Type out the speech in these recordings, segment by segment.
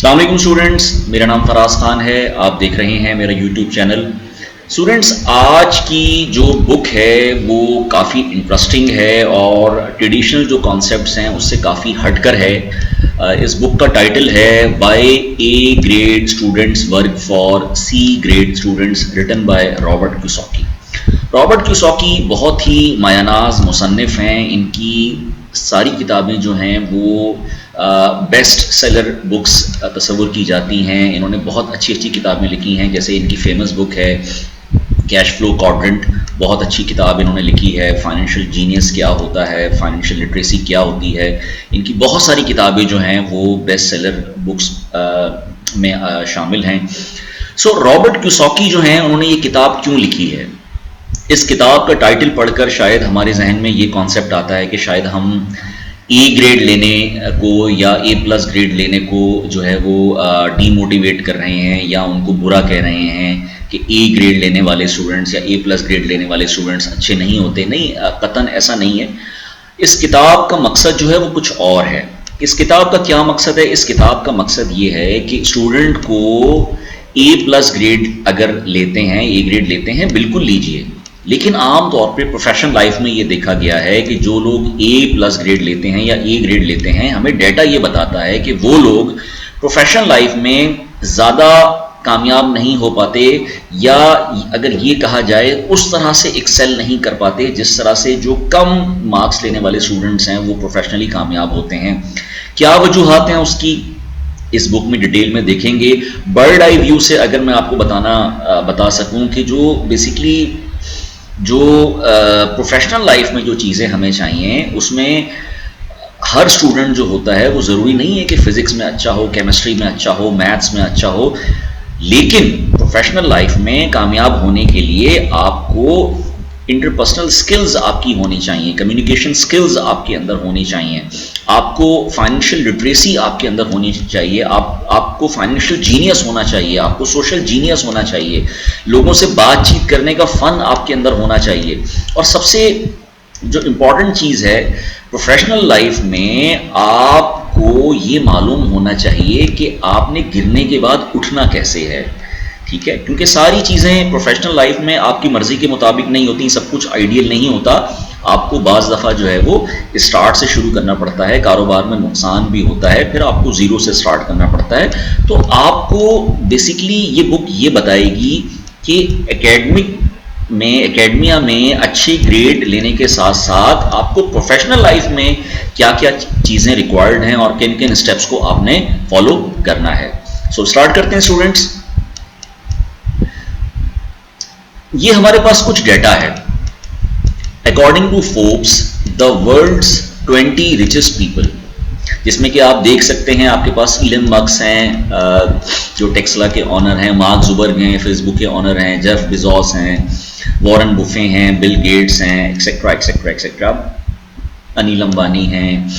अस्सलाम वालेकुम स्टूडेंट्स, मेरा नाम फराज खान है। आप देख रहे हैं मेरा यूट्यूब चैनल। स्टूडेंट्स, आज की जो बुक है वो काफ़ी इंटरेस्टिंग है और ट्रेडिशनल जो कॉन्सेप्ट्स हैं उससे काफ़ी हटकर है। इस बुक का टाइटल है why A grade students work for C grade students, written by Robert Kiyosaki. रॉबर्ट क्यूसॉकी बहुत ही मायानाज मुसन्निफ हैं। इनकी सारी किताबें जो हैं वो बेस्ट सेलर बुक्स तस्वुर की जाती हैं। इन्होंने बहुत अच्छी अच्छी किताबें लिखी हैं, जैसे इनकी फेमस बुक है कैश फ्लो क्वाड्रेंट, बहुत अच्छी किताब इन्होंने लिखी है। फाइनेंशियल जीनियस क्या होता है, फाइनेंशियल लिटरेसी क्या होती है, इनकी बहुत सारी किताबें जो हैं वो बेस्ट सेलर बुक्स में शामिल हैं। सो रॉबर्ट क्यूसॉकी जो हैं उन्होंने ये किताब क्यों लिखी है? इस किताब का टाइटल पढ़कर शायद हमारे जहन में ये कॉन्सेप्ट आता है कि शायद हम ए ग्रेड लेने को या ए प्लस ग्रेड लेने को जो है वो डीमोटिवेट कर रहे हैं या उनको बुरा कह रहे हैं कि ए ग्रेड लेने वाले स्टूडेंट्स या ए प्लस ग्रेड लेने वाले स्टूडेंट्स अच्छे नहीं होते। नहीं, कतन ऐसा नहीं है। इस किताब का मकसद जो है वो कुछ और है। इस किताब का क्या मकसद है? इस किताब का मकसद ये है कि स्टूडेंट को ए प्लस ग्रेड अगर लेते हैं, ए ग्रेड लेते हैं, बिल्कुल लीजिए, लेकिन आम तौर पे प्रोफेशनल लाइफ में ये देखा गया है कि जो लोग ए प्लस ग्रेड लेते हैं या ए ग्रेड लेते हैं, हमें डेटा ये बताता है कि वो लोग प्रोफेशनल लाइफ में ज़्यादा कामयाब नहीं हो पाते, या अगर ये कहा जाए उस तरह से एक्सेल नहीं कर पाते जिस तरह से जो कम मार्क्स लेने वाले स्टूडेंट्स हैं वो प्रोफेशनली कामयाब होते हैं। क्या वजूहात हैं उसकी, इस बुक में डिटेल में देखेंगे। बर्ड आई व्यू से अगर मैं आपको बता सकूं कि जो बेसिकली जो प्रोफेशनल लाइफ में जो चीज़ें हमें चाहिए उसमें हर स्टूडेंट जो होता है वो ज़रूरी नहीं है कि फिज़िक्स में अच्छा हो, केमिस्ट्री में अच्छा हो, मैथ्स में अच्छा हो, लेकिन प्रोफेशनल लाइफ में कामयाब होने के लिए आपको इंटरपर्सनल स्किल्स आपकी होनी चाहिए, कम्युनिकेशन स्किल्स आपके अंदर होनी चाहिए, आपको फाइनेंशियल लिटरेसी आपके अंदर होनी चाहिए, आपको फाइनेंशियल जीनियस होना चाहिए, आपको सोशल जीनियस होना चाहिए, लोगों से बातचीत करने का फन आपके अंदर होना चाहिए। और सबसे जो इम्पॉर्टेंट चीज़ है प्रोफेशनल लाइफ में, आपको ये मालूम होना चाहिए कि आपने गिरने के बाद उठना कैसे है। ठीक है, क्योंकि सारी चीज़ें प्रोफेशनल लाइफ में आपकी मर्जी के मुताबिक नहीं होती, सब कुछ आइडियल नहीं होता। आपको बाज़ दफ़ा जो है वो स्टार्ट से शुरू करना पड़ता है, कारोबार में नुकसान भी होता है, फिर आपको ज़ीरो से स्टार्ट करना पड़ता है। तो आपको बेसिकली ये बुक ये बताएगी कि एकेडमिया में अच्छे ग्रेड लेने के साथ साथ आपको प्रोफेशनल लाइफ में क्या क्या चीज़ें रिक्वायर्ड हैं और किन किन स्टेप्स को आपने फॉलो करना है। सो स्टार्ट करते हैं स्टूडेंट्स। ये हमारे पास कुछ डाटा है। According to Forbes the world's 20 richest people, जिसमें कि आप देख सकते हैं आपके पास इलन मस्क हैं जो टेस्ला के ऑनर हैं, मार्क जुबर्ग हैं फेसबुक के ऑनर हैं, जेफ बेजोस हैं, वॉरेन बुफे हैं, बिल गेट्स हैं, etcetera etcetera etcetera, Anil Ambani हैं,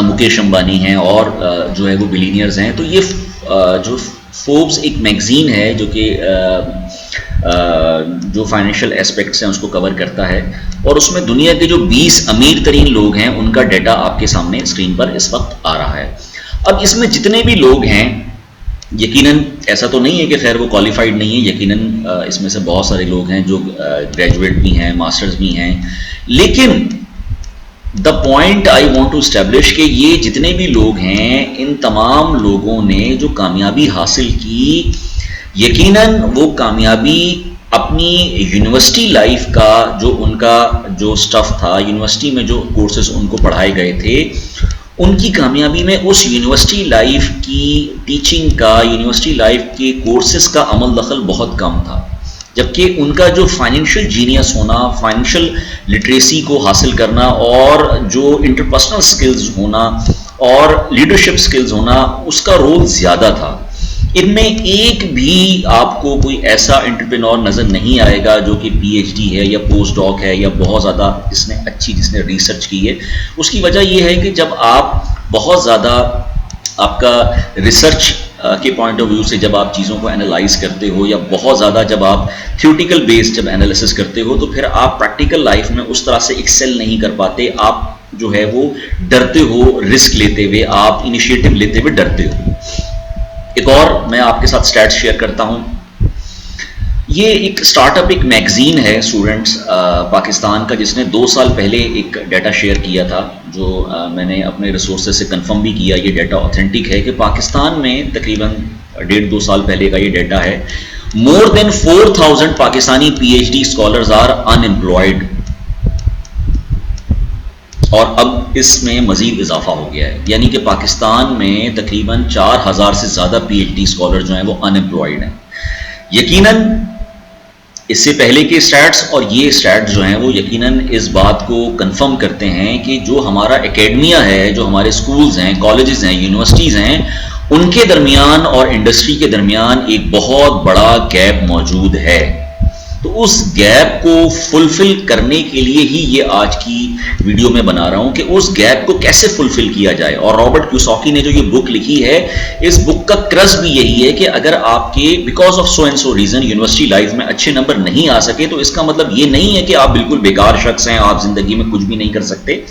मुकेश अंबानी हैं, और जो है वो बिलीनियर्स हैं। तो ये जो फोर्ब्स एक मैगजीन है जो कि जो फाइनेंशियल एस्पेक्ट्स हैं उसको कवर करता है, और उसमें दुनिया के जो 20 अमीर तरीन लोग हैं उनका डाटा आपके सामने स्क्रीन पर इस वक्त आ रहा है। अब इसमें जितने भी लोग हैं, यकीनन ऐसा तो नहीं है कि खैर वो क्वालिफाइड नहीं है, यकीनन इसमें से बहुत सारे लोग हैं जो ग्रेजुएट भी हैं, मास्टर्स भी हैं, लेकिन the point I want to establish कि ये जितने भी लोग हैं, इन तमाम लोगों ने जो कामयाबी हासिल की, यकीनन वो कामयाबी अपनी यूनिवर्सिटी लाइफ का जो उनका जो स्टफ था, यूनिवर्सिटी में जो कोर्सेज उनको पढ़ाए गए थे, उनकी कामयाबी में उस यूनिवर्सिटी लाइफ की टीचिंग का, यूनिवर्सिटी लाइफ के कोर्सेज का अमल दखल बहुत कम था। जबकि उनका जो फाइनेंशियल जीनियस होना, फाइनेंशियल लिटरेसी को हासिल करना, और जो इंटरपर्सनल स्किल्स होना और लीडरशिप स्किल्स होना, उसका रोल ज़्यादा था। इनमें एक भी आपको कोई ऐसा एंटरप्रेन्योर नज़र नहीं आएगा जो कि पीएचडी है या पोस्ट डॉक है या बहुत ज़्यादा जिसने रिसर्च की है। उसकी वजह यह है कि जब आप बहुत ज़्यादा आपका रिसर्च के पॉइंट ऑफ व्यू से जब आप चीज़ों को एनालाइज करते हो, या बहुत ज़्यादा जब आप थ्योरेटिकल बेस्ड जब एनालिसिस करते हो, तो फिर आप प्रैक्टिकल लाइफ में उस तरह से एक्सेल नहीं कर पाते। आप जो है वो डरते हो रिस्क लेते हुए, आप इनिशिएटिव लेते हुए डरते हो। एक और मैं आपके साथ स्टैट्स शेयर करता हूं। ये एक स्टार्टअप, एक मैगजीन है स्टूडेंट्स पाकिस्तान का, जिसने 2 साल पहले एक डाटा शेयर किया था, जो मैंने अपने रिसोर्सेज से कंफर्म भी किया, ये डाटा ऑथेंटिक है, कि पाकिस्तान में तकरीबन 1.5-2 साल पहले का ये डाटा है, more than 4000 Pakistani PhD scholars are unemployed, और अब इसमें मजीद इजाफा हो गया है, यानी कि पाकिस्तान में तकरीबन 4000 से ज़्यादा PhD स्कॉलर जो हैं वो अनएम्प्लॉयड हैं। यकीनन इससे पहले के स्टैट्स और ये स्टैट्स जो हैं वो यकीनन इस बात को कंफर्म करते हैं कि जो हमारा एकेडमिया है, जो हमारे स्कूल्स हैं, कॉलेजेस हैं, यूनिवर्सिटीज़ हैं, उनके दरमियान और इंडस्ट्री के दरमियान एक बहुत बड़ा गैप मौजूद है। तो उस गैप को फुलफिल करने के लिए ही ये आज की वीडियो में बना रहा हूं कि उस गैप को कैसे फुलफिल किया जाए। और रॉबर्ट क्यूसॉकी ने जो ये बुक लिखी है, इस बुक का क्रस भी यही है कि अगर आपके because of so and so reason university life में अच्छे नंबर नहीं आ सके, तो इसका मतलब ये नहीं है कि आप बिल्कुल बेकार शख्स हैं, आप जिंदगी में कुछ भी नहीं कर सकते।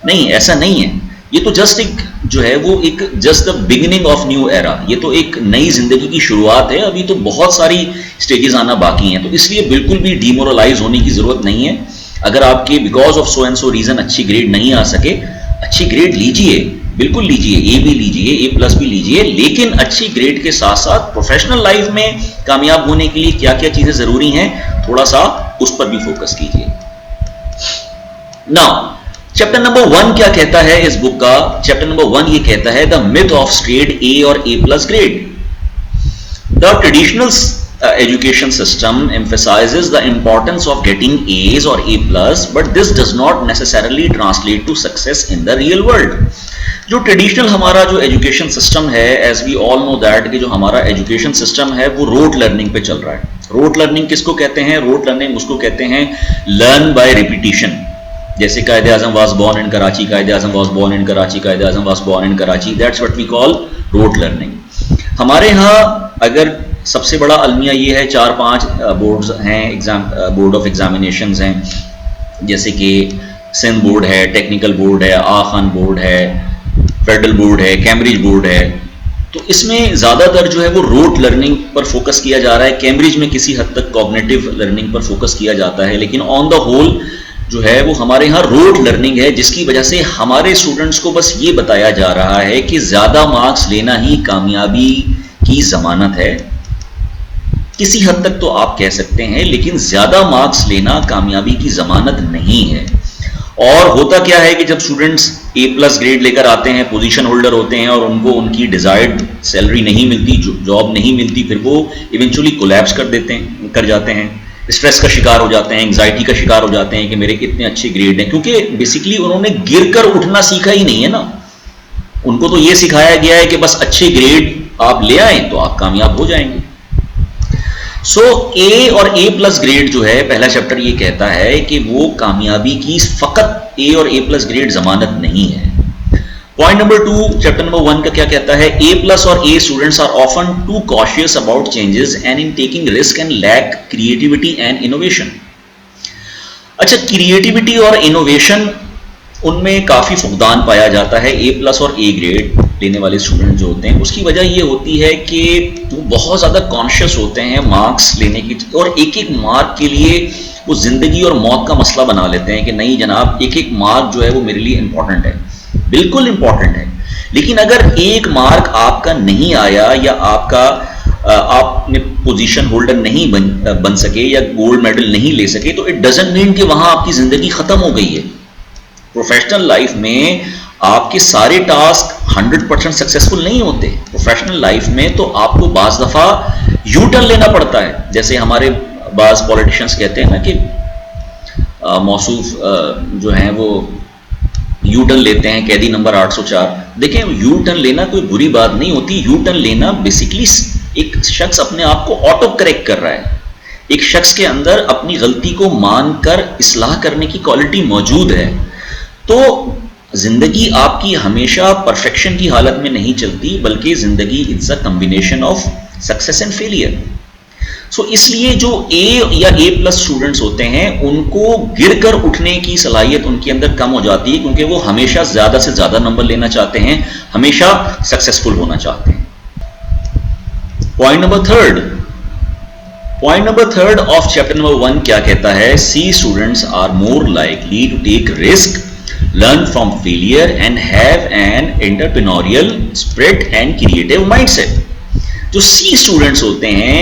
नहीं, ऐसा नहीं है। ये तो जस्ट एक जो है वो एक just the beginning of new era, ये तो एक नई जिंदगी की शुरुआत है, अभी तो बहुत सारी स्टेजेस आना बाकी हैं। तो इसलिए बिल्कुल भी डिमोरलाइज होने की जरूरत नहीं है। अगर आपके because of so and so reason अच्छी ग्रेड नहीं आ सके, अच्छी ग्रेड लीजिए, बिल्कुल लीजिए, ए भी लीजिए, A+ भी लीजिए, लेकिन अच्छी ग्रेड के साथ साथ प्रोफेशनल लाइफ में कामयाब होने के लिए क्या क्या चीजें जरूरी हैं, थोड़ा सा उस पर भी फोकस कीजिए। नाउ चैप्टर नंबर 1 क्या कहता है इस बुक का? चैप्टर नंबर 1 ये कहता है the myth of straight A और A+ grade. The traditional education system emphasizes the importance of getting A's or A+, but this does not necessarily translate to success in the real world. जो traditional हमारा जो education system है, as we all know that, कि जो हमारा education system है वो rote learning पे चल रहा है। रोट लर्निंग किसको कहते हैं? रोट लर्निंग उसको कहते हैं लर्न बाय रिपीटिशन। जैसे Quaid-e Azam was born in Karachi, Quaid-e Azam was born in Karachi, Quaid-e Azam was born in Karachi, that's what we call rote learning. हमारे यहाँ अगर सबसे बड़ा अलमिया ये है, 4-5 बोर्ड्स हैं, एग्जाम बोर्ड ऑफ एग्जामिनेशंस हैं, जैसे कि सिंध बोर्ड है, टेक्निकल बोर्ड है, खान बोर्ड है, फेडरल बोर्ड है, कैम्ब्रिज बोर्ड है। तो इसमें ज़्यादातर जो है वो रोट लर्निंग पर फोकस किया जा रहा है। कैम्ब्रिज में किसी हद तक कॉग्निटिव लर्निंग पर फोकस किया जाता है, लेकिन ऑन द होल जो है वो हमारे यहाँ रोट लर्निंग है, जिसकी वजह से हमारे स्टूडेंट्स को बस ये बताया जा रहा है कि ज़्यादा मार्क्स लेना ही कामयाबी की ज़मानत है। किसी हद तक तो आप कह सकते हैं, लेकिन ज़्यादा मार्क्स लेना कामयाबी की ज़मानत नहीं है। और होता क्या है कि जब स्टूडेंट्स A+ ग्रेड लेकर आते हैं, पोजीशन होल्डर होते हैं, और उनको उनकी डिजायर्ड सैलरी नहीं मिलती, जॉब नहीं मिलती, फिर वो इवेंचुअली कोलैप्स कर जाते हैं, स्ट्रेस का शिकार हो जाते हैं, एंग्जाइटी का शिकार हो जाते हैं कि मेरे कितने अच्छे ग्रेड हैं, क्योंकि बेसिकली उन्होंने गिरकर उठना सीखा ही नहीं है ना। उनको तो ये सिखाया गया है कि बस अच्छे ग्रेड आप ले आए तो आप कामयाब हो जाएंगे। सो A और A+ ग्रेड जो है, पहला चैप्टर ये कहता है कि वो कामयाबी की फकत A और A+ ग्रेड जमानत नहीं है। पॉइंट नंबर 2 चैप्टर नंबर 1 का क्या कहता है? A+ और A students are often too cautious about changes and in taking risk and lack creativity and innovation. अच्छा, क्रिएटिविटी और इनोवेशन उनमें काफी फुकदान पाया जाता है A+ और A ग्रेड लेने वाले स्टूडेंट जो होते हैं। उसकी वजह ये होती है कि वो बहुत ज़्यादा कॉन्शियस होते हैं मार्क्स लेने की, और एक एक मार्क के लिए वो ज़िंदगी और मौत का मसला बना लेते हैं कि नहीं जनाब, एक एक मार्क जो है वो मेरे लिए इंपॉर्टेंट है, बिल्कुल इंपॉर्टेंट है। लेकिन अगर एक मार्क आपका नहीं आया, या आपने पोजीशन होल्डर नहीं बन सके, या गोल्ड मेडल नहीं ले सके, तो इट डजंट मीन कि वहां आपकी ज़िंदगी ख़त्म हो गई है। प्रोफेशनल लाइफ में आपके सारे टास्क 100% सक्सेसफुल नहीं होते। प्रोफेशनल लाइफ में तो आपको बाज़ दफ़ा यू टर्न लेना पड़ता है। जैसे हमारे बाज़ पॉलिटिशियंस कहते हैं ना कि मौसूफ जो हैं वो यू टर्न लेते हैं, कैदी नंबर 804। देखें, यू टर्न लेना कोई बुरी बात नहीं होती। यू टर्न लेना बेसिकली एक शख्स अपने आप को ऑटो करेक्ट कर रहा है। एक शख्स के अंदर अपनी गलती को मानकर इस्लाह करने की क्वालिटी मौजूद है। तो जिंदगी आपकी हमेशा परफेक्शन की हालत में नहीं चलती, बल्कि जिंदगी it's a combination of success and failure. So इसलिए जो A या A+ स्टूडेंट्स होते हैं, उनको गिरकर उठने की सलाहियत उनके अंदर कम हो जाती है, क्योंकि वो हमेशा ज्यादा से ज्यादा नंबर लेना चाहते हैं, हमेशा सक्सेसफुल होना चाहते हैं। Point number third of chapter number 1 क्या कहता है? C students are more likely to take risk, learn from failure and have an entrepreneurial spirit and creative mindset। जो सी स्टूडेंट्स होते हैं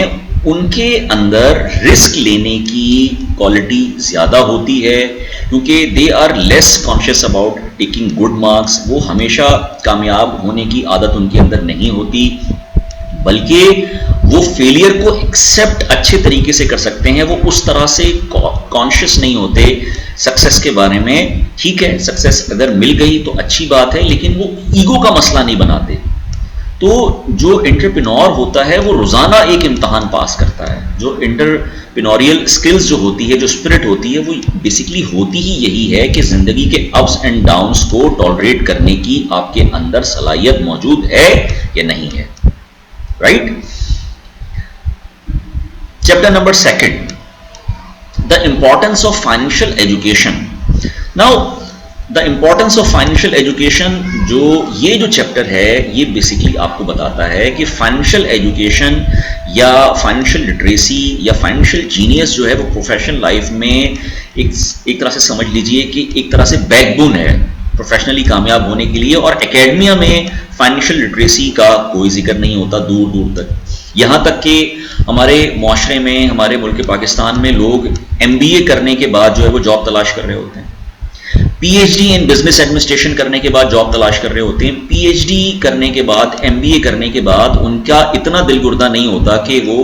उनके अंदर रिस्क लेने की क्वालिटी ज़्यादा होती है, क्योंकि they are less conscious about taking good marks. वो हमेशा कामयाब होने की आदत उनके अंदर नहीं होती, बल्कि वो फेलियर को एक्सेप्ट अच्छे तरीके से कर सकते हैं। वो उस तरह से कॉन्शियस नहीं होते सक्सेस के बारे में। ठीक है, सक्सेस अगर मिल गई तो अच्छी बात है, लेकिन वो ईगो का मसला नहीं बनाते। तो जो एंटरप्रेन्योर होता है वो रोजाना एक इम्तहान पास करता है। जो एंटरप्रेन्योरियल स्किल्स जो होती है, जो स्पिरिट होती है, वो बेसिकली होती ही यही है कि जिंदगी के अप्स एंड डाउन्स को टॉलरेट करने की आपके अंदर सलाहियत मौजूद है या नहीं है। Right? Chapter number 2, the importance of financial education। Now, the importance of financial education, ये जो चैप्टर है ये बेसिकली आपको बताता है कि फाइनेंशियल एजुकेशन या फाइनेंशियल लिटरेसी या फाइनेंशियल जीनियस जो है वो प्रोफेशनल लाइफ में एक तरह से समझ लीजिए कि एक तरह से बैकबोन है प्रोफेशनली कामयाब होने के लिए। और एकेडमिया में फाइनेंशियल लिटरेसी का कोई जिक्र नहीं होता दूर दूर तक। यहाँ तक कि हमारे मुआशरे में, हमारे मुल्क पाकिस्तान में लोग MBA करने के बाद जो है वो जॉब तलाश कर रहे होते हैं, PhD इन बिजनेस एडमिनिस्ट्रेशन करने के बाद जॉब तलाश कर रहे होते हैं, PhD करने के बाद, MBA करने के बाद उनका इतना दिल गुर्दा नहीं होता कि वो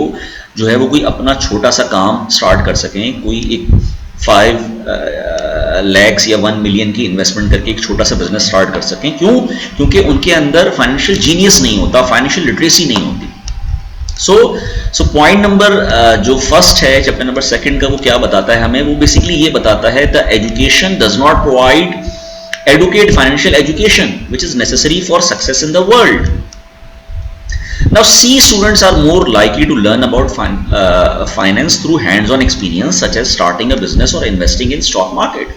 जो है वो कोई अपना छोटा सा काम स्टार्ट कर सकें, कोई एक 5 लाख या 1 मिलियन की इन्वेस्टमेंट करके एक छोटा सा बिजनेस स्टार्ट कर सकें। क्यों? क्योंकि उनके अंदर फाइनेंशियल जीनियस नहीं होता, फाइनेंशियल लिटरेसी नहीं होती। सो पॉइंट नंबर जो फर्स्ट है चैप्टर नंबर 2 का, वो क्या बताता है हमें? वो बेसिकली ये बताता है the education does not provide educate financial education which is necessary for success in the world. Now C students are more likely to learn about finance through hands-on experience such as starting a business or investing in stock market।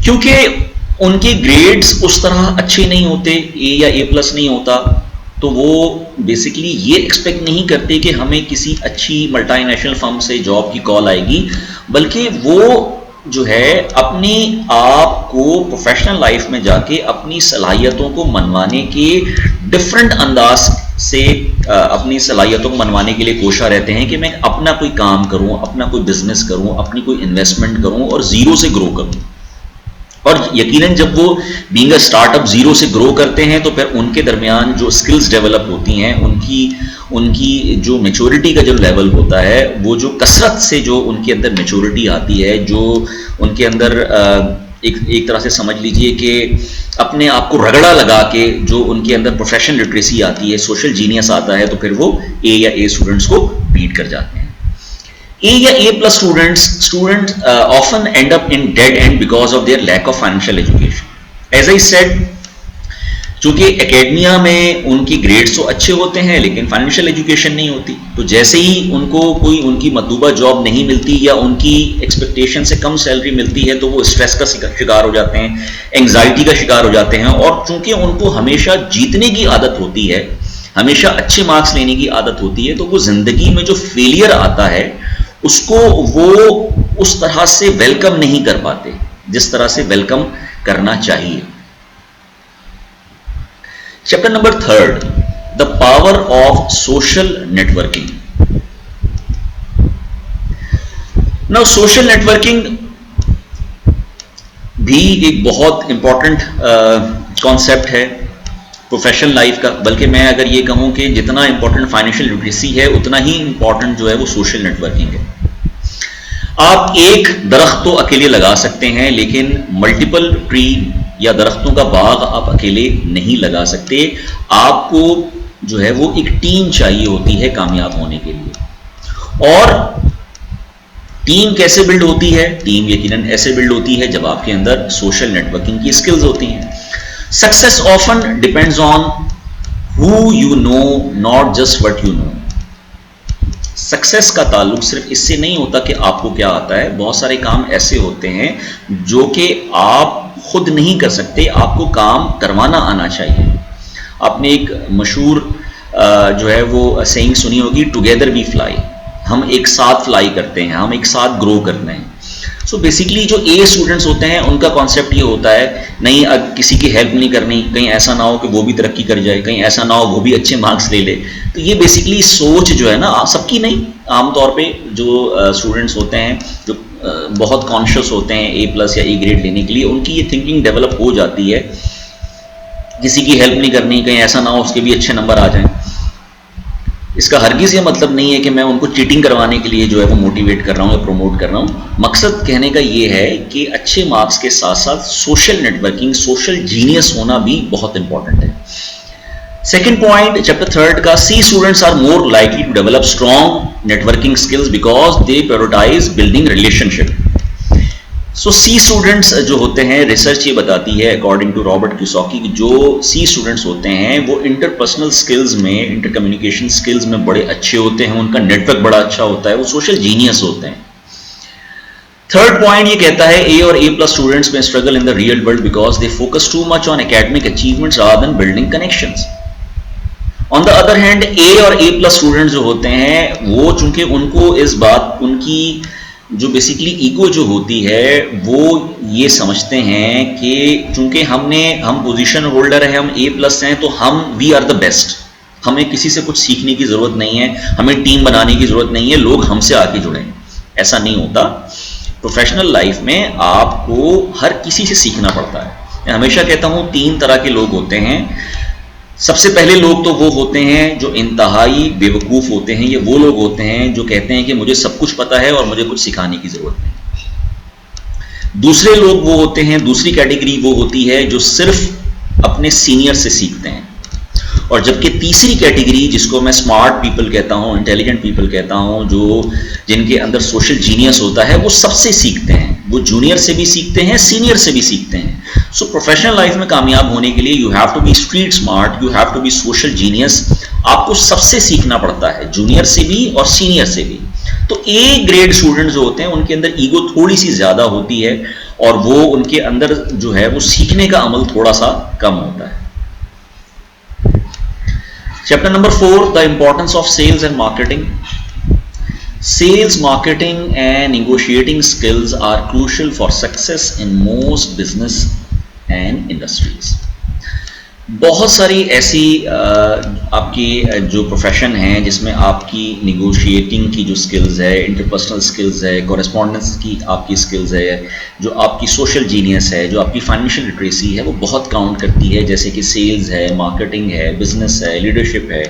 क्योंकि उनके grades उस तरह अच्छे नहीं होते, A या A+ नहीं होता, तो वो बेसिकली ये एक्सपेक्ट नहीं करते कि हमें किसी अच्छी मल्टीनेशनल फर्म से जॉब की कॉल आएगी, बल्कि वो जो है अपने आप को प्रोफेशनल लाइफ में जाके अपनी सलाहियतों को मनवाने के डिफरेंट अंदाज से अपनी सलाहियतों को मनवाने के लिए कोशिश रहते हैं कि मैं अपना कोई काम करूं, अपना कोई बिजनेस करूं, अपनी कोई इन्वेस्टमेंट करूं और जीरो से ग्रो करूं। और यकीनन जब वो बीइंग अ स्टार्टअप जीरो से ग्रो करते हैं तो फिर उनके दरमियान जो स्किल्स डेवलप होती हैं, उनकी जो मैच्योरिटी का जो लेवल होता है, वो जो कसरत से जो उनके अंदर मैच्योरिटी आती है, जो उनके अंदर एक तरह से समझ लीजिए कि अपने आप को रगड़ा लगा के जो उनके अंदर प्रोफेशनल लिटरेसी आती है, सोशल जीनियस आता है, तो फिर वो A या A स्टूडेंट्स को बीट कर जाते हैं। A या A+ students often end up in dead end because of their lack of financial education। As I said, चूंकि एकेडमिया में उनकी ग्रेड्स तो अच्छे होते हैं लेकिन फाइनेंशियल एजुकेशन नहीं होती, तो जैसे ही उनको कोई उनकी मतलूबा जॉब नहीं मिलती या उनकी एक्सपेक्टेशन से कम सैलरी मिलती है तो वो स्ट्रेस का शिकार हो जाते हैं, एंग्जाइटी का शिकार हो जाते हैं। और चूंकि उनको हमेशा जीतने की आदत होती है, हमेशा अच्छे मार्क्स लेने की आदत होती है, तो वो जिंदगी में जो फेलियर आता है उसको वो उस तरह से वेलकम नहीं कर पाते जिस तरह से वेलकम करना चाहिए। Chapter number 3, the power of social networking. Now social networking भी एक बहुत इंपॉर्टेंट कॉन्सेप्ट है प्रोफेशनल लाइफ का, बल्कि मैं अगर ये कहूं कि जितना इंपॉर्टेंट फाइनेंशियल लिटरेसी है उतना ही इंपॉर्टेंट जो है वो सोशल नेटवर्किंग है। आप एक दरख्त तो अकेले लगा सकते हैं, लेकिन मल्टीपल ट्री या दरख्तों का बाग आप अकेले नहीं लगा सकते। आपको जो है वो एक टीम चाहिए होती है कामयाब होने के लिए। और टीम कैसे बिल्ड होती है? टीम यकीनन ऐसे बिल्ड होती है जब आपके अंदर सोशल नेटवर्किंग की स्किल्स होती हैं। Success often depends on who you know, not just what you know. Success का ताल्लुक सिर्फ इससे नहीं होता कि आपको क्या आता है, बहुत सारे काम ऐसे होते हैं जो कि आप खुद नहीं कर सकते, आपको काम करवाना आना चाहिए। आपने एक मशहूर जो है वो सेइंग सुनी होगी, टुगेदर वी फ्लाई, हम एक साथ फ्लाई करते हैं, हम एक साथ ग्रो करते हैं। सो बेसिकली जो ए स्टूडेंट्स होते हैं उनका कॉन्सेप्ट ये होता है, नहीं किसी की हेल्प नहीं करनी, कहीं ऐसा ना हो कि वो भी तरक्की कर जाए, कहीं ऐसा ना हो वो भी अच्छे मार्क्स ले ले। तो ये बेसिकली सोच जो है ना, सबकी नहीं, आमतौर पे जो स्टूडेंट्स होते हैं जो बहुत कॉन्शियस होते हैं A+ या A ग्रेड लेने के लिए, उनकी ये थिंकिंग डेवलप हो जाती है, किसी की हेल्प नहीं करनी, कहीं ऐसा ना हो उसके भी अच्छे नंबर आ जाएं। इसका हरगिज़ ये मतलब नहीं है कि मैं उनको चीटिंग करवाने के लिए जो है वो मोटिवेट कर रहा हूँ या प्रमोट कर रहा हूँ। मकसद कहने का ये है कि अच्छे मार्क्स के साथ साथ सोशल नेटवर्किंग, सोशल जीनियस होना भी बहुत इंपॉर्टेंट है। सेकेंड पॉइंट चैप्टर 3 का, C students are more likely to develop strong networking skills because they prioritise building relationship. So C students जो होते हैं, रिसर्च ये बताती है अकॉर्डिंग टू रॉबर्ट कियोसाकी कि जो सी स्टूडेंट्स होते हैं वो इंटरपर्सनल स्किल्स में, इंटर कम्युनिकेशन स्किल्स में बड़े अच्छे होते हैं, उनका नेटवर्क बड़ा अच्छा होता है, वो सोशल जीनियस होते हैं। थर्ड पॉइंट ये कहता है, ए और A+ स्टूडेंट्स में struggle in the real world because they focus too much on academic achievements rather than building connections. On the other hand A और A+ स्टूडेंट्स जो होते हैं वो चूंकि उनको इस बात, उनकी जो बेसिकली ईगो जो होती है वो ये समझते हैं कि चूंकि हम पोजीशन होल्डर हैं, हम A+ हैं, तो वी आर द बेस्ट, हमें किसी से कुछ सीखने की जरूरत नहीं है, हमें टीम बनाने की जरूरत नहीं है, लोग हमसे आके जुड़ें। ऐसा नहीं होता। प्रोफेशनल लाइफ में आपको हर किसी से सीखना पड़ता है। मैं हमेशा कहता हूँ 3 तरह के लोग होते हैं। सबसे पहले लोग तो वो होते हैं जो इंतहाई बेवकूफ़ होते हैं, ये वो लोग होते हैं जो कहते हैं कि मुझे सब कुछ पता है और मुझे कुछ सिखाने की ज़रूरत नहीं। दूसरे लोग वो होते हैं, दूसरी कैटेगरी वो होती है जो सिर्फ अपने सीनियर से सीखते हैं। और जबकि तीसरी कैटेगरी जिसको मैं स्मार्ट पीपल कहता हूँ, इंटेलिजेंट पीपल कहता हूँ, जिनके अंदर सोशल जीनियस होता है, वो सबसे सीखते हैं, वो जूनियर से भी सीखते हैं, सीनियर से भी सीखते हैं। सो प्रोफेशनल लाइफ में कामयाब होने के लिए you have to be street smart, you have to be social genius. आपको सबसे सीखना पड़ता है, जूनियर से भी और सीनियर से भी। तो A ग्रेड स्टूडेंट जो होते हैं उनके अंदर ईगो थोड़ी सी ज्यादा होती है और वो उनके अंदर जो है वो सीखने का अमल थोड़ा सा कम होता है। Chapter number 4, the importance of sales and marketing. Sales, marketing and negotiating skills are crucial for success in most business and industries. बहुत सारी ऐसी आपकी जो प्रोफेशन है जिसमें आपकी निगोशिएटिंग की जो स्किल्स है, इंटरपर्सनल स्किल्स है, कॉरेस्पॉन्डेंस की आपकी स्किल्स है, जो आपकी सोशल जीनियस है, जो आपकी फाइनेंशियल लिटरेसी है, वो बहुत काउंट करती है। जैसे कि सेल्स है, मार्केटिंग है, बिजनेस है, लीडरशिप है,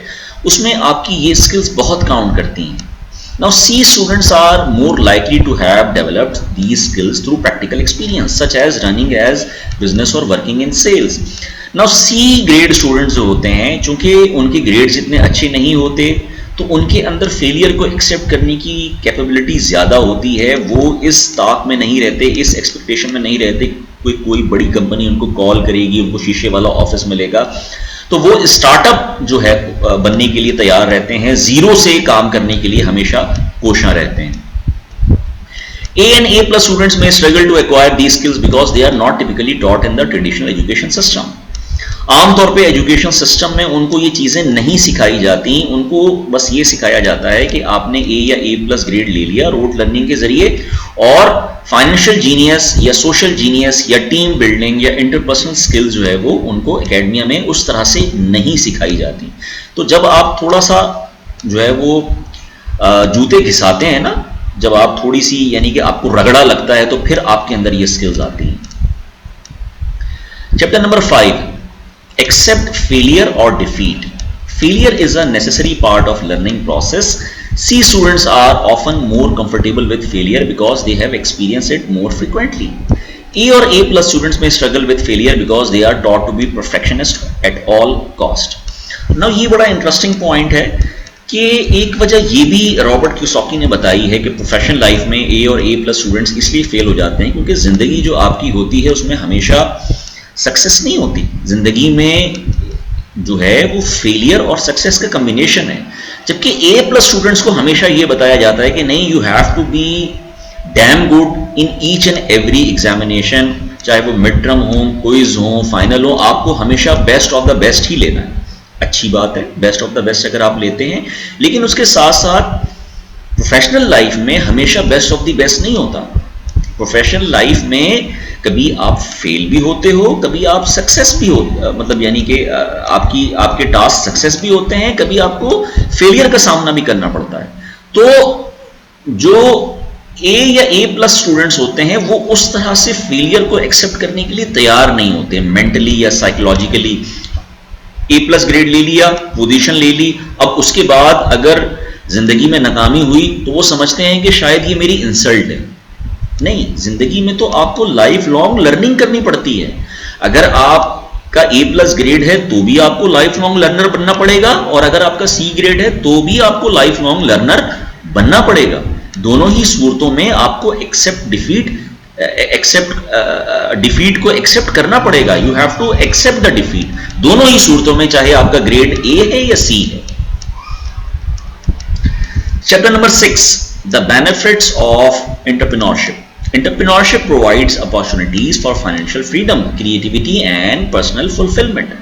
उसमें आपकी ये स्किल्स बहुत काउंट करती हैं। Now C students are more likely to have developed these skills through practical experience such as running as business or working in sales. Now C grade students जो होते हैं, चूंकि उनके ग्रेड्स इतने अच्छे नहीं होते तो उनके अंदर फेलियर को एक्सेप्ट करने की कैपेबिलिटी ज़्यादा होती है। वो इस ताक में नहीं रहते, इस एक्सपेक्टेशन में नहीं रहते कोई बड़ी कंपनी उनको कॉल करेगी, उनको शीशे वाला ऑफिस मिलेगा, तो वो स्टार्टअप जो है बनने के लिए तैयार रहते हैं, जीरो से काम करने के लिए हमेशा कोशिश रहते हैं। A and A+ students may struggle to acquire these skills because they are not typically taught in the traditional education system. आमतौर पे एजुकेशन सिस्टम में उनको ये चीज़ें नहीं सिखाई जाती, उनको बस ये सिखाया जाता है कि आपने A या A+ ग्रेड ले लिया रोड लर्निंग के जरिए, और फाइनेंशियल जीनियस या सोशल जीनियस या टीम बिल्डिंग या इंटरपर्सनल स्किल्स जो है वो उनको एकेडमिया में उस तरह से नहीं सिखाई जाती। तो जब आप थोड़ा सा जो है वो जूते घिसाते हैं ना, जब आप थोड़ी सी यानी कि आपको रगड़ा लगता है, तो फिर आपके अंदर ये स्किल्स आती हैं। Chapter number 5, accept failure or defeat. Failure is a necessary part of learning process. C students are often more comfortable with failure because they have experienced it more frequently. A or A+ students may struggle with failure because they are taught to be perfectionist at all cost. Now ये बड़ा interesting point है कि एक वजह ये भी Robert Kiyosaki ने बताई है कि प्रोफेशनल लाइफ में A और A+ स्टूडेंट्स इसलिए फेल हो जाते हैं क्योंकि ज़िंदगी जो आपकी होती है उसमें हमेशा सक्सेस नहीं होती। जिंदगी में जो है वो फेलियर और सक्सेस का कॉम्बिनेशन है। जबकि A+ स्टूडेंट्स को हमेशा ये बताया जाता है कि नहीं, you have to be damn good in each and every examination, चाहे वो मिड टर्म हो, क्विज हो, फाइनल हो, आपको हमेशा बेस्ट ऑफ द बेस्ट ही लेना है। अच्छी बात है, बेस्ट ऑफ द बेस्ट अगर आप लेते हैं, लेकिन उसके साथ साथ प्रोफेशनल लाइफ में हमेशा बेस्ट ऑफ द बेस्ट नहीं होता। प्रोफेशनल लाइफ में कभी आप फेल भी होते हो, कभी आप सक्सेस भी हो, मतलब यानी कि आपके टास्क सक्सेस भी होते हैं, कभी आपको फेलियर का सामना भी करना पड़ता है। तो जो ए या ए प्लस स्टूडेंट्स होते हैं वो उस तरह से फेलियर को एक्सेप्ट करने के लिए तैयार नहीं होते, मेंटली या साइकोलॉजिकली। ए प्लस ग्रेड ले लिया, पोजीशन ले ली, अब उसके बाद अगर जिंदगी में नाकामी हुई तो वो समझते हैं कि शायद ये मेरी इंसल्ट है। नहीं, जिंदगी में तो आपको लाइफ लॉन्ग लर्निंग करनी पड़ती है। अगर आपका ए प्लस ग्रेड है तो भी आपको लाइफ लॉन्ग लर्नर बनना पड़ेगा, और अगर आपका सी ग्रेड है तो भी आपको लाइफ लॉन्ग लर्नर बनना पड़ेगा। दोनों ही सूरतों में आपको डिफीट को एक्सेप्ट करना पड़ेगा। You have to accept the defeat, दोनों ही सूरतों में, चाहे आपका ग्रेड ए है या सी है। Chapter number 6, the benefits of entrepreneurship. Entrepreneurship provides opportunities for financial freedom, creativity and personal fulfillment.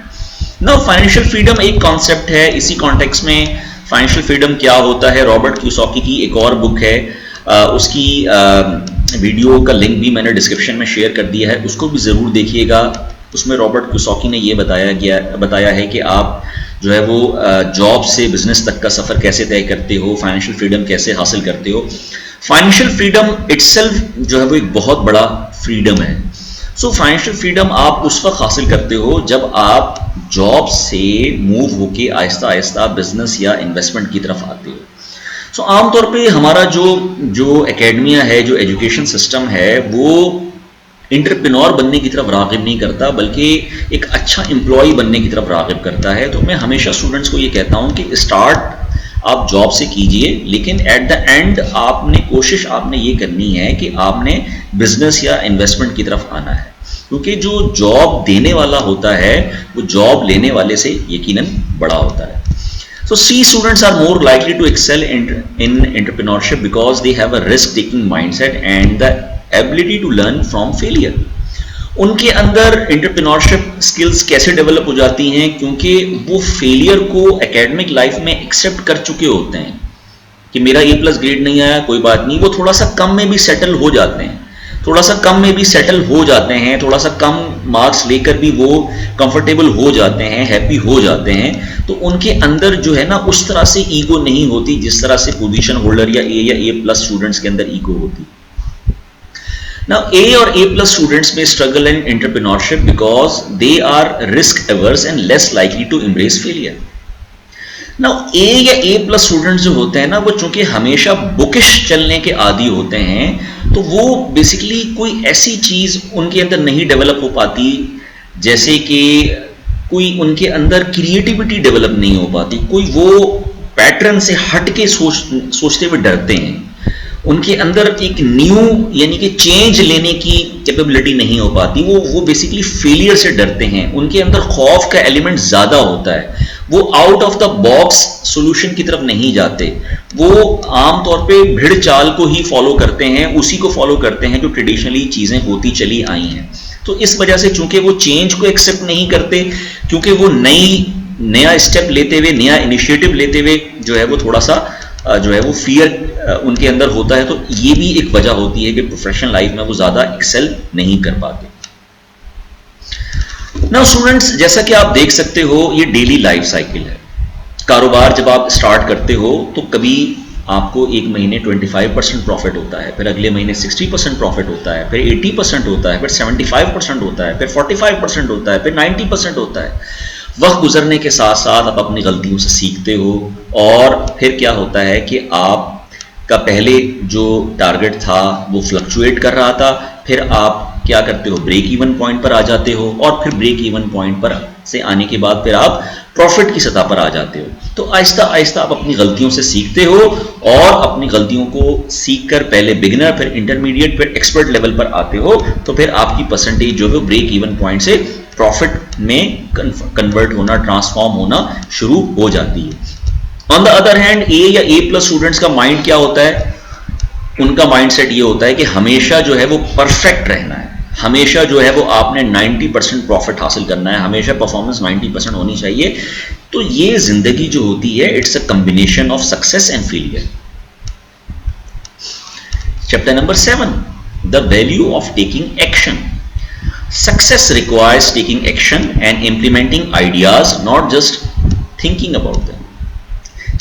Now, financial freedom एक concept है। इसी context में financial freedom क्या होता है, रॉबर्ट कियोसाकी की एक और बुक है, उसकी वीडियो का लिंक भी मैंने डिस्क्रिप्शन में शेयर कर दिया है, उसको भी ज़रूर देखिएगा। उसमें रॉबर्ट कियोसाकी ने ये बताया है कि आप जो है वो जॉब से बिजनेस तक का सफ़र कैसे तय करते हो, फाइनेंशियल फ्रीडम कैसे हासिल करते हो। फाइनेंशियल फ्रीडम इटसेल्फ जो है वो एक बहुत बड़ा फ्रीडम है। सो फाइनेंशियल फ्रीडम आप उस वक्त हासिल करते हो जब आप जॉब से मूव होके आहिस्ता आहिस्ता बिजनेस या इन्वेस्टमेंट की तरफ आते हो। सो आमतौर पे हमारा जो एकेडमिया है, जो एजुकेशन सिस्टम है, वो एंटरप्रेन्योर बनने की तरफ राग़िब नहीं करता, बल्कि एक अच्छा एम्प्लॉय बनने की तरफ राग़िब करता है। तो मैं हमेशा स्टूडेंट्स को ये कहता हूँ कि स्टार्ट आप जॉब से कीजिए, लेकिन एट द एंड कोशिश आपने ये करनी है कि आपने बिजनेस या इन्वेस्टमेंट की तरफ आना है, क्योंकि जो जॉब देने वाला होता है वो जॉब लेने वाले से यकीनन बड़ा होता है। So C students are more likely to excel in entrepreneurship because they have a risk-taking mindset and the ability to learn from failure. उनके अंदर एंटरप्रेन्योरशिप स्किल्स कैसे डेवलप हो जाती हैं, क्योंकि वो फेलियर को एकेडमिक लाइफ में एक्सेप्ट कर चुके होते हैं कि मेरा ए प्लस ग्रेड नहीं आया, कोई बात नहीं। वो थोड़ा सा कम में भी सेटल हो जाते हैं, थोड़ा सा कम मार्क्स लेकर भी वो कंफर्टेबल हो जाते हैं, हैप्पी हो जाते हैं। तो उनके अंदर जो है ना उस तरह से ईगो नहीं होती जिस तरह से पोजीशन होल्डर या ए प्लस स्टूडेंट्स के अंदर ईगो होती। Now, A or A plus students may struggle in entrepreneurship because they are risk averse and less likely to embrace failure. Now, A या A plus students जो होते हैं ना, वो चूंकि हमेशा बुकिश चलने के आदी होते हैं, तो वो बेसिकली कोई ऐसी चीज़ उनके अंदर नहीं डेवलप हो पाती, जैसे कि कोई उनके अंदर क्रिएटिविटी डेवलप नहीं हो पाती, कोई वो पैटर्न से हट के सोचते हुए डरते हैं। उनके अंदर एक न्यू यानी कि चेंज लेने की कैपेबिलिटी नहीं हो पाती, वो बेसिकली फेलियर से डरते हैं। उनके अंदर खौफ का एलिमेंट ज़्यादा होता है, वो out of the box solution की तरफ नहीं जाते, वो आमतौर पे भिड़ चाल को ही फॉलो करते हैं, उसी को फॉलो करते हैं जो ट्रेडिशनली चीज़ें होती चली आई हैं। तो इस वजह से चूंकि वो चेंज को एक्सेप्ट नहीं करते, क्योंकि वो नया स्टेप लेते हुए, नया इनिशिएटिव लेते हुए जो है वो थोड़ा सा जो है वो फियर उनके अंदर होता है। तो ये भी एक वजह होती है कि प्रोफेशनल लाइफ में वो ज़्यादा एक्सेल नहीं कर पाते। नाउ स्टूडेंट्स, जैसा कि आप देख सकते हो, ये डेली लाइफ साइकिल है। कारोबार जब आप स्टार्ट करते हो तो कभी आपको एक महीने 25% प्रॉफिट होता है, फिर अगले महीने 60% प्रॉफिट होता है, फिर 80% होता है, फिर 75% होता है, फिर 45% होता है, फिर 90% होता है। वक्त गुजरने के साथ साथ आप अपनी गलतियों से सीखते हो, और फिर क्या होता है कि आपका पहले जो टारगेट था वो फ्लक्चुएट कर रहा था, फिर आप क्या करते हो, ब्रेक इवन पॉइंट पर आ जाते हो, और फिर ब्रेक इवन पॉइंट पर से आने के बाद फिर आप प्रॉफिट की सतह पर आ जाते हो। तो आहिस्ता आहिस्ता आप अपनी गलतियों से सीखते हो, और अपनी गलतियों को सीखकर पहले बिगिनर, फिर इंटरमीडिएट, फिर एक्सपर्ट लेवल पर आते हो, तो फिर आपकी परसेंटेज जो है ब्रेक इवन पॉइंट से प्रॉफिट में कन्वर्ट होना, ट्रांसफॉर्म होना शुरू हो जाती है। ऑन द अदर हैंड, ए या ए प्लस स्टूडेंट्स का माइंड क्या होता है, उनका माइंडसेट ये होता है कि हमेशा जो है वो परफेक्ट रहना है, हमेशा जो है वो आपने 90% प्रॉफिट हासिल करना है, हमेशा परफॉर्मेंस 90% होनी चाहिए। तो ये जिंदगी जो होती है, it's a combination of success and failure. Chapter number 7, the value of taking action. Success requires taking action and implementing ideas, not just thinking about them.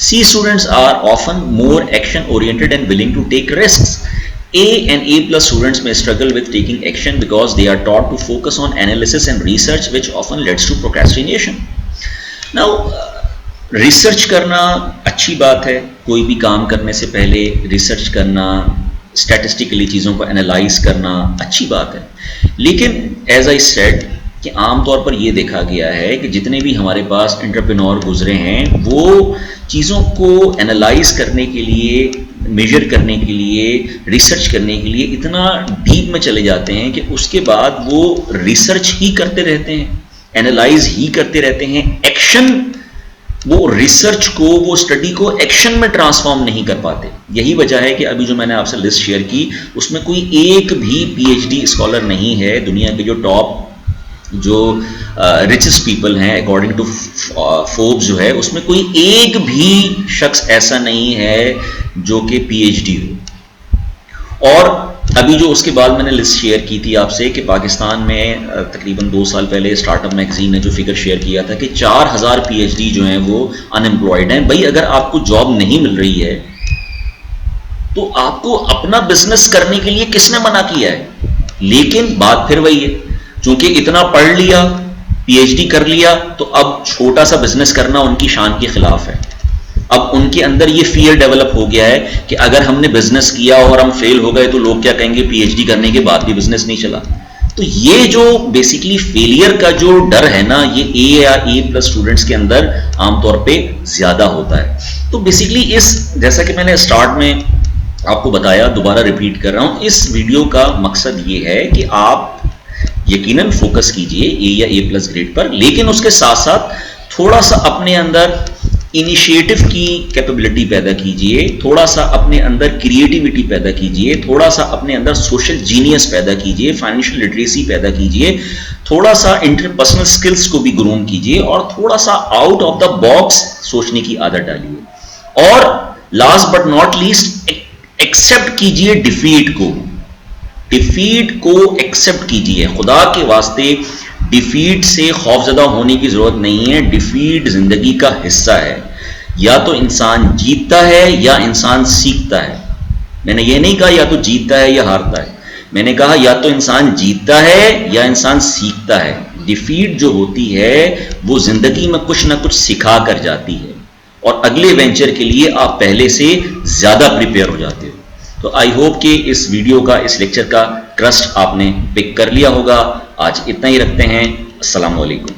C students are often more action oriented and willing to take risks. A and A plus students may struggle with taking action because they are taught to focus on analysis and research, which often leads to procrastination. Now, research करना अच्छी बात है, कोई भी काम करने से पहले रिसर्च करना, स्टैटिस्टिकली चीज़ों को एनालाइज करना अच्छी बात है, लेकिन एज आई सेड कि आमतौर पर ये देखा गया है कि जितने भी हमारे पास एंटरप्रेन्योर गुजरे हैं वो चीज़ों को एनालाइज करने के लिए, मेजर करने के लिए, रिसर्च करने के लिए इतना डीप में चले जाते हैं कि उसके बाद वो रिसर्च ही करते रहते हैं, एनालाइज ही करते रहते हैं, एक्शन, वो रिसर्च को, वो स्टडी को एक्शन में ट्रांसफॉर्म नहीं कर पाते। यही वजह है कि अभी जो मैंने आपसे लिस्ट शेयर की उसमें कोई एक भी पीएचडी स्कॉलर नहीं है। दुनिया के जो टॉप, जो रिचेस्ट पीपल हैं अकॉर्डिंग टू फोर्ब्स जो है, उसमें कोई एक भी शख्स ऐसा नहीं है जो कि पीएचडी हो। और अभी जो उसके बाद मैंने लिस्ट शेयर की थी आपसे कि पाकिस्तान में तकरीबन 2 साल पहले स्टार्टअप मैगजीन ने जो फिगर शेयर किया था कि 4000 पीएचडी जो हैं वो अनएम्प्लॉयड हैं। भाई, अगर आपको जॉब नहीं मिल रही है तो आपको अपना बिजनेस करने के लिए किसने मना किया है? लेकिन बात फिर वही है, चूंकि इतना पढ़ लिया, पीएचडी कर लिया, तो अब छोटा सा बिजनेस करना उनकी शान के खिलाफ है। अब उनके अंदर ये फियर डेवलप हो गया है कि अगर हमने बिजनेस किया और हम फेल हो गए तो लोग क्या कहेंगे, पीएचडी करने के बाद भी बिजनेस नहीं चला। तो ये जो बेसिकली फेलियर का जो डर है ना, ये ए या ए प्लस स्टूडेंट्स के अंदर आमतौर पे ज्यादा होता है। तो बेसिकली इस, जैसा कि मैंने स्टार्ट में आपको बताया, दोबारा रिपीट कर रहा हूं, इस वीडियो का मकसद ये है कि आप यकीनन फोकस कीजिए ए या ए प्लस ग्रेड पर, लेकिन उसके साथ साथ थोड़ा सा अपने अंदर इनिशिएटिव की कैपेबिलिटी पैदा कीजिए, थोड़ा सा अपने अंदर क्रिएटिविटी पैदा कीजिए, थोड़ा सा अपने अंदर सोशल जीनियस पैदा कीजिए, फाइनेंशियल लिटरेसी पैदा कीजिए, थोड़ा सा इंटरपर्सनल स्किल्स को भी ग्रूम कीजिए और थोड़ा सा आउट ऑफ द बॉक्स सोचने की आदत डालिए। और last but not least, accept कीजिए डिफीट को, डिफीट को एक्सेप्ट कीजिए। खुदा के वास्ते डिफीट से खौफजदा होने की जरूरत नहीं है, डिफीट जिंदगी का हिस्सा है। या तो इंसान जीतता है या इंसान सीखता है। मैंने ये नहीं कहा या तो जीतता है या हारता है, मैंने कहा या तो इंसान जीतता है या इंसान सीखता है। डिफीट जो होती है वो जिंदगी में कुछ ना कुछ सिखा कर जाती है और अगले वेंचर के लिए आप पहले से ज्यादा प्रिपेयर हो जाते हो। तो आई होप कि इस वीडियो का, इस लेक्चर का क्रस्ट आपने पिक कर लिया होगा। आज इतना ही रखते हैं। अस्सलाम वालेकुम।